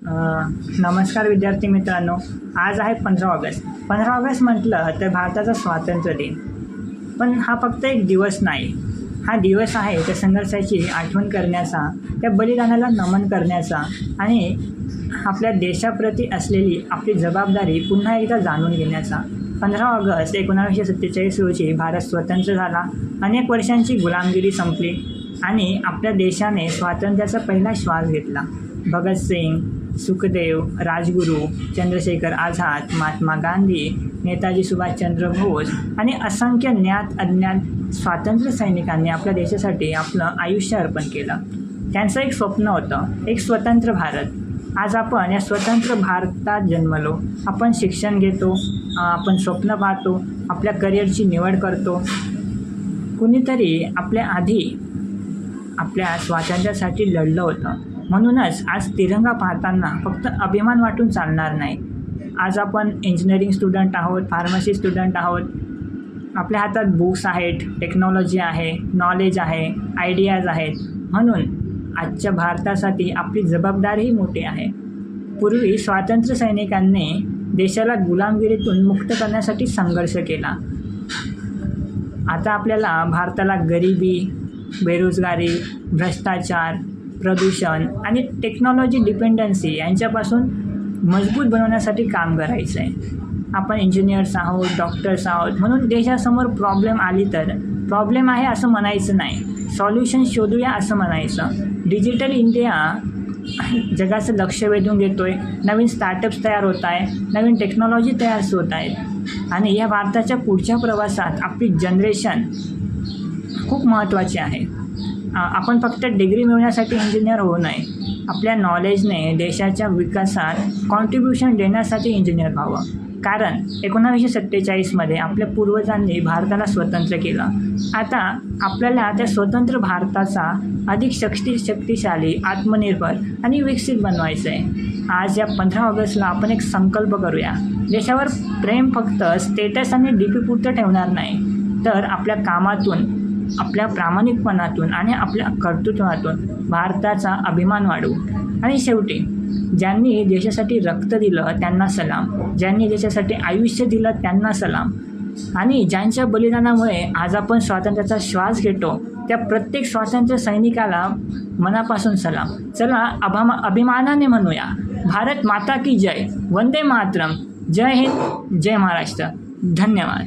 अ, नमस्कार विद्यार्थी मित्रांनो. आज आहे 15 ऑगस्ट. 15 ऑगस्ट म्हटलं तर भारताचा स्वातंत्र्य दिन. पण हा फक्त एक दिवस नाही. हा दिवस आहे त्या संघर्षाची आठवण करण्याचा, त्या बलिदानाला नमन करण्याचा आणि आपल्या देशाप्रती असलेली आपली जबाबदारी पुन्हा एकदा जाणून घेण्याचा. 15 ऑगस्ट 1947 रोजी भारत स्वतंत्र झाला. अनेक वर्षांची गुलामगिरी संपली आणि आपल्या देशाने स्वातंत्र्याचा पहिला श्वास घेतला. भगतसिंग, सुखदेव, राजगुरू, चंद्रशेखर आझाद, महात्मा गांधी, नेताजी सुभाषचंद्र बोस आणि असंख्य ज्ञात अज्ञात स्वातंत्र्य सैनिकांनी आपल्या देशासाठी आपलं आयुष्य अर्पण केलं. त्यांचं एक स्वप्न होतं, एक स्वतंत्र भारत. आज आपण या स्वतंत्र भारतात जन्मलो. आपण शिक्षण घेतो, आपण स्वप्न पाहतो, आपल्या करिअरची निवड करतो. कुणीतरी आपल्या आधी आपल्या स्वातंत्र्यासाठी लढलं होतं. म्हणूनच आज तिरंगा पाहताना फक्त अभिमान वाटून चालणार नाही. आज आपण इंजिनिअरिंग स्टुडंट आहोत, फार्मसी स्टुडंट आहोत. आपल्या हातात बुक्स आहेत, टेक्नॉलॉजी आहे, नॉलेज आहे, आयडियाज आहेत. म्हणून आजच्या भारतासाठी आपली जबाबदारीही मोठी आहे. पूर्वी स्वातंत्र्य सैनिकांनी देशाला गुलामगिरीतून मुक्त करण्यासाठी संघर्ष केला. आता आपल्याला भारताला गरिबी, बेरोजगारी, भ्रष्टाचार, प्रदूषण आणि टेक्नॉलॉजी डिपेंडन्सी यांच्यापासून मजबूत बनवण्यासाठी काम करायचं आहे. आपण इंजिनियर्स आहोत, डॉक्टर्स आहोत. म्हणून देशासमोर प्रॉब्लेम आली तर प्रॉब्लेम आहे असं म्हणायचं नाही, सॉल्युशन शोधूया असं म्हणायचं. डिजिटल इंडिया जगाचं लक्ष वेधून घेतो आहे. नवीन स्टार्टअप्स तयार होत आहे, नवीन टेक्नॉलॉजी तयार होत आहेत आणि या भारताच्या पुढच्या प्रवासात आपली जनरेशन खूप महत्त्वाची आहे. आपण फक्त डिग्री मिळवण्यासाठी इंजिनियर होऊ नये. आपल्या नॉलेजने देशाच्या विकासात कॉन्ट्रीब्युशन देण्यासाठी इंजिनियर व्हावं. कारण 1947मध्ये आपल्या पूर्वजांनी भारताला स्वतंत्र केलं. आता आपल्याला त्या स्वतंत्र भारताचा अधिक शक्तिशाली, आत्मनिर्भर आणि विकसित बनवायचं आहे. आज या 15 ऑगस्टला आपण एक संकल्प करूया. देशावर प्रेम फक्त स्टेटस आणि DP पुरतं ठेवणार नाही, तर आपल्या कामातून, आपल्या प्रामाणिकपणातून आणि आपल्या कर्तृत्वातून भारताचा अभिमान वाढवू. आणि शेवटी ज्यांनी देशासाठी रक्त दिलं त्यांना सलाम, ज्यांनी देशासाठी आयुष्य दिलं त्यांना सलाम आणि ज्यांच्या बलिदानामुळे आज आपण स्वातंत्र्याचा श्वास घेतो त्या प्रत्येक स्वातंत्र्य सैनिकाला मनापासून सलाम. चला अभिमानाने म्हणूया, भारत माता की जय, वंदे मातरम, जय हिंद, जय महाराष्ट्र. धन्यवाद.